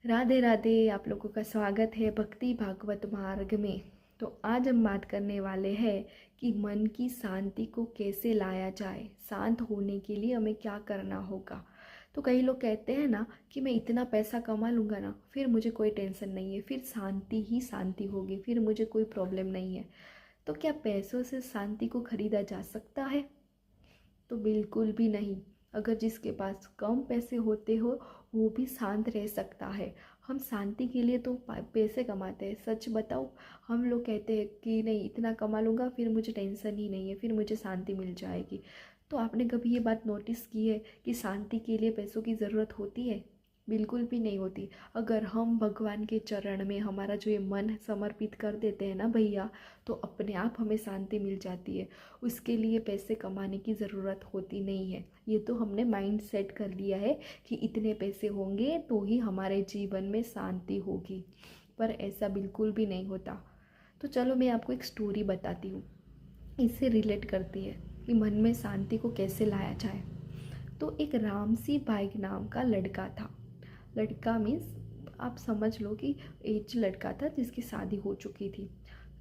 राधे राधे। आप लोगों का स्वागत है भक्ति भागवत मार्ग में। तो आज हम बात करने वाले हैं कि मन की शांति को कैसे लाया जाए, शांत होने के लिए हमें क्या करना होगा। तो कई लोग कहते हैं ना कि मैं इतना पैसा कमा लूँगा ना, फिर मुझे कोई टेंशन नहीं है, फिर शांति ही शांति होगी, फिर मुझे कोई प्रॉब्लम नहीं है। तो क्या पैसों से शांति को खरीदा जा सकता है? तो बिल्कुल भी नहीं। अगर जिसके पास कम पैसे होते हो वो भी शांत रह सकता है। हम शांति के लिए तो पैसे कमाते हैं। सच बताओ, हम लोग कहते हैं कि नहीं इतना कमा लूँगा फिर मुझे टेंशन ही नहीं है, फिर मुझे शांति मिल जाएगी। तो आपने कभी ये बात नोटिस की है कि शांति के लिए पैसों की ज़रूरत होती है? बिल्कुल भी नहीं होती। अगर हम भगवान के चरण में हमारा जो ये मन समर्पित कर देते हैं ना भैया, तो अपने आप हमें शांति मिल जाती है। उसके लिए पैसे कमाने की ज़रूरत होती नहीं है। ये तो हमने माइंड सेट कर लिया है कि इतने पैसे होंगे तो ही हमारे जीवन में शांति होगी, पर ऐसा बिल्कुल भी नहीं होता। तो चलो मैं आपको एक स्टोरी बताती हूँ, इससे रिलेट करती है कि मन में शांति को कैसे लाया जाए। तो एक रामसी बाई नाम का लड़का था। लड़का मीन्स आप समझ लो कि एज लड़का था जिसकी शादी हो चुकी थी।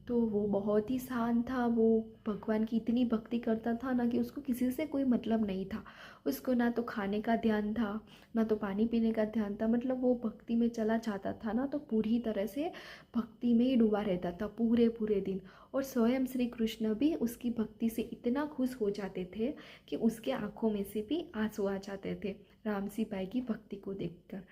तो वो बहुत ही शांत था। वो भगवान की इतनी भक्ति करता था ना कि उसको किसी से कोई मतलब नहीं था। उसको ना तो खाने का ध्यान था, ना तो पानी पीने का ध्यान था। मतलब वो भक्ति में चला जाता था ना, तो पूरी तरह से भक्ति में ही डूबा रहता था पूरे पूरे दिन। और स्वयं श्री कृष्ण भी उसकी भक्ति से इतना खुश हो जाते थे कि उसके आंखों में से भी आंसू आ जाते थे रामसी बाई की भक्ति को देखकर।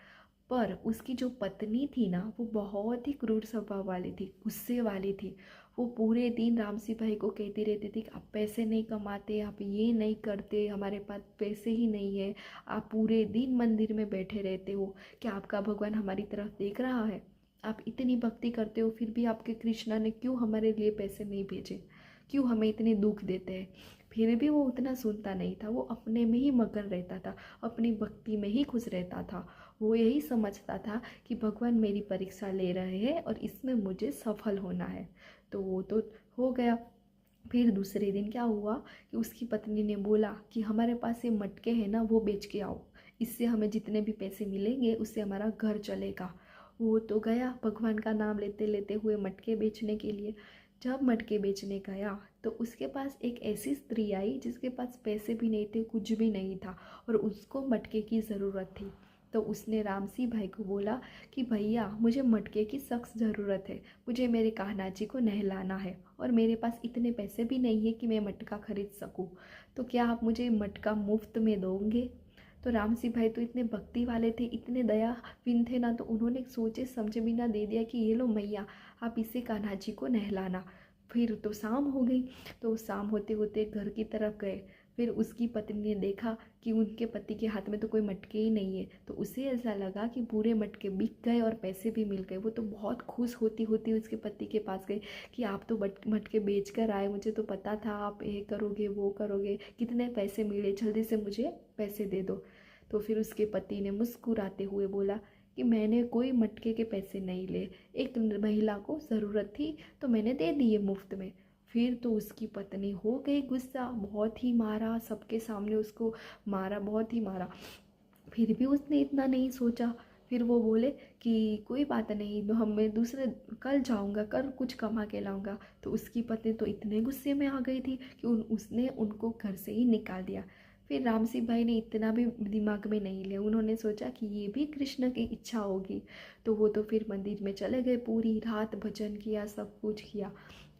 पर उसकी जो पत्नी थी ना, वो बहुत ही क्रूर स्वभाव वाली थी, गुस्से वाली थी। वो पूरे दिन रामसी भाई को कहती रहती थी कि आप पैसे नहीं कमाते, आप ये नहीं करते, हमारे पास पैसे ही नहीं है, आप पूरे दिन मंदिर में बैठे रहते हो, क्या आपका भगवान हमारी तरफ देख रहा है? आप इतनी भक्ति करते हो फिर भी आपके कृष्णा ने क्यों हमारे लिए पैसे नहीं भेजे, क्यों हमें इतने दुख देते हैं? फिर भी वो उतना सुनता नहीं था। वो अपने में ही मगन रहता था, अपनी भक्ति में ही खुश रहता था। वो यही समझता था कि भगवान मेरी परीक्षा ले रहे हैं और इसमें मुझे सफल होना है। तो वो तो हो गया। फिर दूसरे दिन क्या हुआ कि उसकी पत्नी ने बोला कि हमारे पास ये मटके हैं ना, वो बेच के आओ, इससे हमें जितने भी पैसे मिलेंगे उससे हमारा घर चलेगा। वो तो गया भगवान का नाम लेते लेते हुए मटके बेचने के लिए। जब मटके बेचने गया तो उसके पास एक ऐसी स्त्री आई जिसके पास पैसे भी नहीं थे, कुछ भी नहीं था, और उसको मटके की ज़रूरत थी। तो उसने रामसी भाई को बोला कि भैया मुझे मटके की सख्त ज़रूरत है, मुझे मेरे कान्हा जी को नहलाना है और मेरे पास इतने पैसे भी नहीं है कि मैं मटका खरीद सकूं। तो क्या आप मुझे मटका मुफ्त में दोगे? तो रामसी भाई तो इतने भक्ति वाले थे, इतने दयाविन थे ना, तो उन्होंने सोचे समझे बिना दे दिया कि ये लो मैया, आप इसे कान्हा जी को नहलाना। फिर तो शाम हो गई। तो शाम होते होते घर की तरफ गए। फिर उसकी पत्नी ने देखा कि उनके पति के हाथ में तो कोई मटके ही नहीं है। तो उसे ऐसा लगा कि पूरे मटके बिक गए और पैसे भी मिल गए। वो तो बहुत खुश होती होती उसके पति के पास गई कि आप तो मटके बेच कर आए, मुझे तो पता था आप ये करोगे वो करोगे, कितने पैसे मिले, जल्दी से मुझे पैसे दे दो। तो फिर उसके पति ने मुस्कुराते हुए बोला कि मैंने कोई मटके के पैसे नहीं ले, एक महिला को ज़रूरत थी तो मैंने दे दिए मुफ्त में। फिर तो उसकी पत्नी हो गई गुस्सा, बहुत ही मारा, सबके सामने उसको मारा, बहुत ही मारा। फिर भी उसने इतना नहीं सोचा। फिर वो बोले कि कोई बात नहीं, तो हम मैं दूसरे कल जाऊंगा, कल कुछ कमा के लाऊंगा। तो उसकी पत्नी तो इतने गुस्से में आ गई थी कि उसने उनको घर से ही निकाल दिया। फिर रामसी भाई ने इतना भी दिमाग में नहीं लिया, उन्होंने सोचा कि ये भी कृष्ण की इच्छा होगी। तो वो तो फिर मंदिर में चले गए, पूरी रात भजन किया, सब कुछ किया।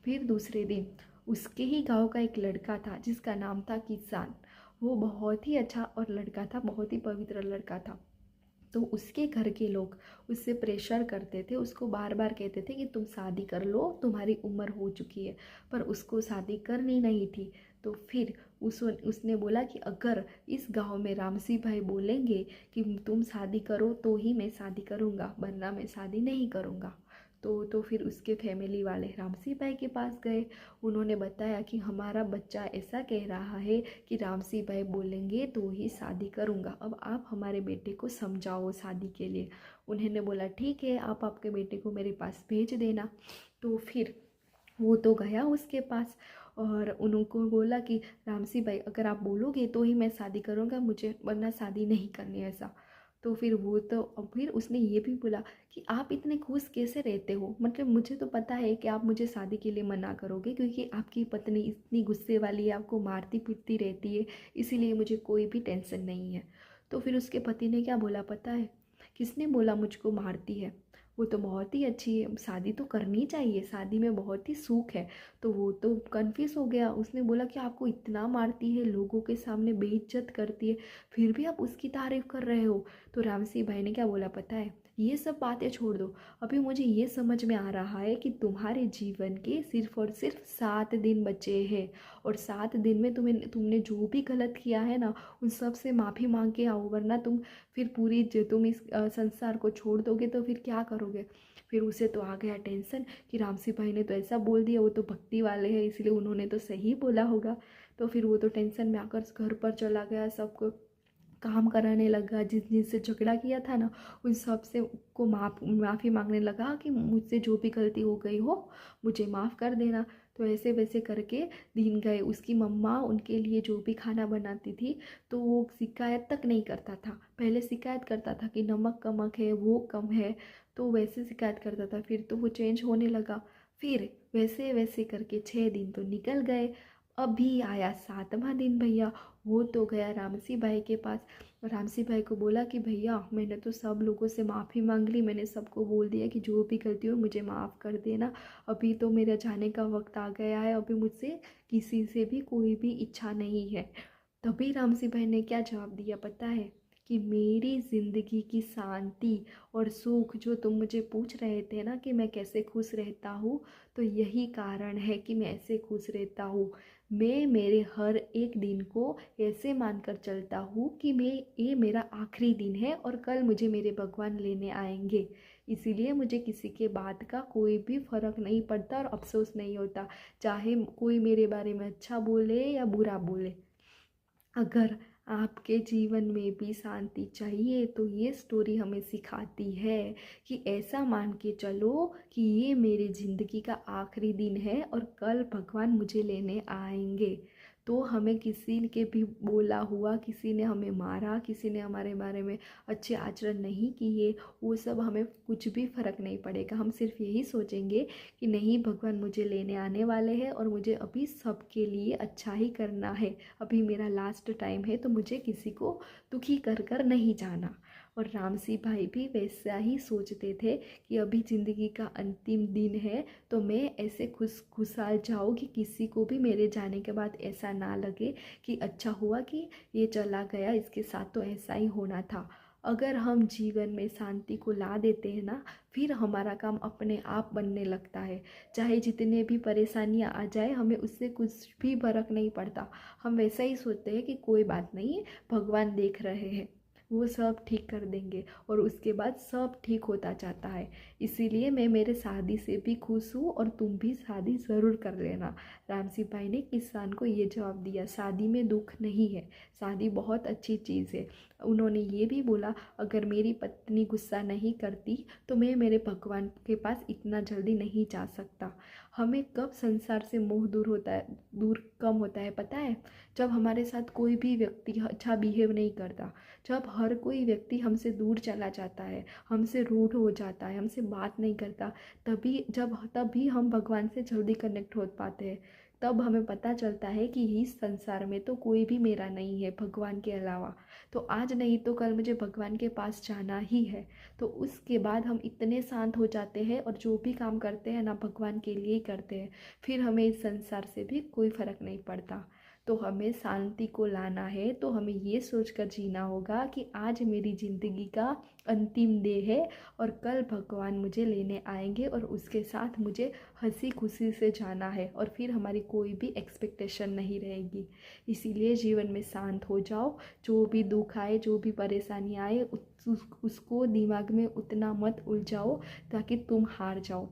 फिर दूसरे दिन उसके ही गांव का एक लड़का था जिसका नाम था किसान। वो बहुत ही अच्छा और लड़का था, बहुत ही पवित्र लड़का था। तो उसके घर के लोग उससे प्रेशर करते थे, उसको बार बार कहते थे कि तुम शादी कर लो, तुम्हारी उम्र हो चुकी है, पर उसको शादी करनी नहीं थी। तो फिर उसने बोला कि अगर इस गांव में रामसी भाई बोलेंगे कि तुम शादी करो तो ही मैं शादी करूँगा, वरना मैं शादी नहीं करूँगा। तो फिर उसके फैमिली वाले रामसी भाई के पास गए। उन्होंने बताया कि हमारा बच्चा ऐसा कह रहा है कि रामसी भाई बोलेंगे तो ही शादी करूँगा, अब आप हमारे बेटे को समझाओ शादी के लिए। उन्होंने बोला ठीक है, आप आपके बेटे को मेरे पास भेज देना। तो फिर वो तो गया उसके पास और उनको बोला कि रामसी भाई अगर आप बोलोगे तो ही मैं शादी करूँगा, मुझे वरना शादी नहीं करनी ऐसा। तो फिर उसने ये भी बोला कि आप इतने खुश कैसे रहते हो, मतलब मुझे तो पता है कि आप मुझे शादी के लिए मना करोगे क्योंकि आपकी पत्नी इतनी गुस्से वाली है, आपको मारती पीटती रहती है, इसीलिए मुझे कोई भी टेंशन नहीं है। तो फिर उसके पति ने क्या बोला पता है, किसने बोला मुझको मारती है, वो तो बहुत ही अच्छी है, शादी तो करनी चाहिए, शादी में बहुत ही सुख है। तो वो तो कन्फ्यूज हो गया, उसने बोला कि आपको इतना मारती है, लोगों के सामने बेइज्जत करती है, फिर भी आप उसकी तारीफ कर रहे हो। तो राम सिंह भाई ने क्या बोला पता है, ये सब बातें छोड़ दो, अभी मुझे ये समझ में आ रहा है कि तुम्हारे जीवन के सिर्फ और सिर्फ 7 दिन बचे हैं, और 7 दिन में तुमने जो भी गलत किया है ना, उन सब से माफ़ी मांग के आओ, वरना तुम इस संसार को छोड़ दोगे तो फिर क्या करोगे। फिर उसे तो आ गया टेंशन कि राम सिंह भाई ने तो ऐसा बोल दिया, वो तो भक्ति वाले हैं इसलिए उन्होंने तो सही बोला होगा। तो फिर वो तो टेंशन में आकर घर पर चला गया, सबको काम कराने लगा, जिनसे झगड़ा किया था ना उन सब से को माफ़ी मांगने लगा कि मुझसे जो भी गलती हो गई हो मुझे माफ़ कर देना। तो ऐसे वैसे करके दिन गए, उसकी मम्मा उनके लिए जो भी खाना बनाती थी तो वो शिकायत तक नहीं करता था, पहले शिकायत करता था कि नमक कम है, वो कम है, तो वैसे शिकायत करता था, फिर तो वो चेंज होने लगा। फिर वैसे वैसे करके 6 दिन तो निकल गए। अभी आया 7वां दिन भैया, वो तो गया रामसी भाई के पास, और रामसी भाई को बोला कि भैया मैंने तो सब लोगों से माफ़ी मांग ली, मैंने सबको बोल दिया कि जो भी गलती हो मुझे माफ़ कर देना, अभी तो मेरा जाने का वक्त आ गया है, अभी मुझसे किसी से भी कोई भी इच्छा नहीं है। तभी रामसी भाई ने क्या जवाब दिया पता है, कि मेरी ज़िंदगी की शांति और सुख जो तुम मुझे पूछ रहे थे ना कि मैं कैसे खुश रहता हूँ, तो यही कारण है कि मैं ऐसे खुश रहता हूँ। मैं मेरे हर एक दिन को ऐसे मानकर चलता हूँ कि ये मेरा आखिरी दिन है और कल मुझे मेरे भगवान लेने आएंगे, इसीलिए मुझे किसी के बात का कोई भी फ़र्क नहीं पड़ता और अफसोस नहीं होता, चाहे कोई मेरे बारे में अच्छा बोले या बुरा बोले। अगर आपके जीवन में भी शांति चाहिए तो ये स्टोरी हमें सिखाती है कि ऐसा मान के चलो कि ये मेरी ज़िंदगी का आखिरी दिन है और कल भगवान मुझे लेने आएंगे। तो हमें किसी के भी बोला हुआ, किसी ने हमें मारा, किसी ने हमारे बारे में अच्छे आचरण नहीं किए, वो सब हमें कुछ भी फ़र्क नहीं पड़ेगा। हम सिर्फ यही सोचेंगे कि नहीं, भगवान मुझे लेने आने वाले हैं और मुझे अभी सबके लिए अच्छा ही करना है, अभी मेरा लास्ट टाइम है, तो मुझे किसी को दुखी कर कर नहीं जाना। और रामसी भाई भी वैसा ही सोचते थे कि अभी ज़िंदगी का अंतिम दिन है, तो मैं ऐसे खुशहाल जाऊँ कि किसी को भी मेरे जाने के बाद ऐसा ना लगे कि अच्छा हुआ कि ये चला गया, इसके साथ तो ऐसा ही होना था। अगर हम जीवन में शांति को ला देते हैं ना, फिर हमारा काम अपने आप बनने लगता है, चाहे जितने भी परेशानियां आ जाए हमें उससे कुछ भी फर्क नहीं पड़ता। हम वैसा ही सोचते हैं कि कोई बात नहीं, भगवान देख रहे हैं, वो सब ठीक कर देंगे, और उसके बाद सब ठीक होता जाता है। इसीलिए मैं मेरे शादी से भी खुश हूँ और तुम भी शादी ज़रूर कर लेना। रामसी भाई ने किसान को ये जवाब दिया, शादी में दुख नहीं है, शादी बहुत अच्छी चीज़ है। उन्होंने ये भी बोला अगर मेरी पत्नी गुस्सा नहीं करती तो मैं मेरे भगवान के पास इतना जल्दी नहीं जा सकता। हमें कब संसार से मोह दूर कम होता है पता है, जब हमारे साथ कोई भी व्यक्ति अच्छा बिहेव नहीं करता, जब हर कोई व्यक्ति हमसे दूर चला जाता है, हमसे रूड हो जाता है, हमसे बात नहीं करता, तभी हम भगवान से जल्दी कनेक्ट हो पाते हैं। तब हमें पता चलता है कि इस संसार में तो कोई भी मेरा नहीं है भगवान के अलावा, तो आज नहीं तो कल मुझे भगवान के पास जाना ही है। तो उसके बाद हम इतने शांत हो जाते हैं और जो भी काम करते हैं ना भगवान के लिए ही करते हैं, फिर हमें इस संसार से भी कोई फ़र्क नहीं पड़ता। तो हमें शांति को लाना है तो हमें ये सोचकर जीना होगा कि आज मेरी ज़िंदगी का अंतिम डे है और कल भगवान मुझे लेने आएंगे और उसके साथ मुझे हंसी खुशी से जाना है, और फिर हमारी कोई भी एक्सपेक्टेशन नहीं रहेगी। इसीलिए जीवन में शांत हो जाओ, जो भी दुख आए, जो भी परेशानी आए, उसको दिमाग में उतना मत उलझाओ ताकि तुम हार जाओ।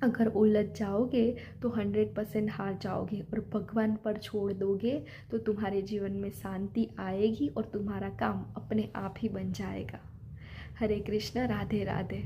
अगर उलझ जाओगे तो 100% हार जाओगे, और भगवान पर छोड़ दोगे तो तुम्हारे जीवन में शांति आएगी और तुम्हारा काम अपने आप ही बन जाएगा। हरे कृष्ण, राधे राधे।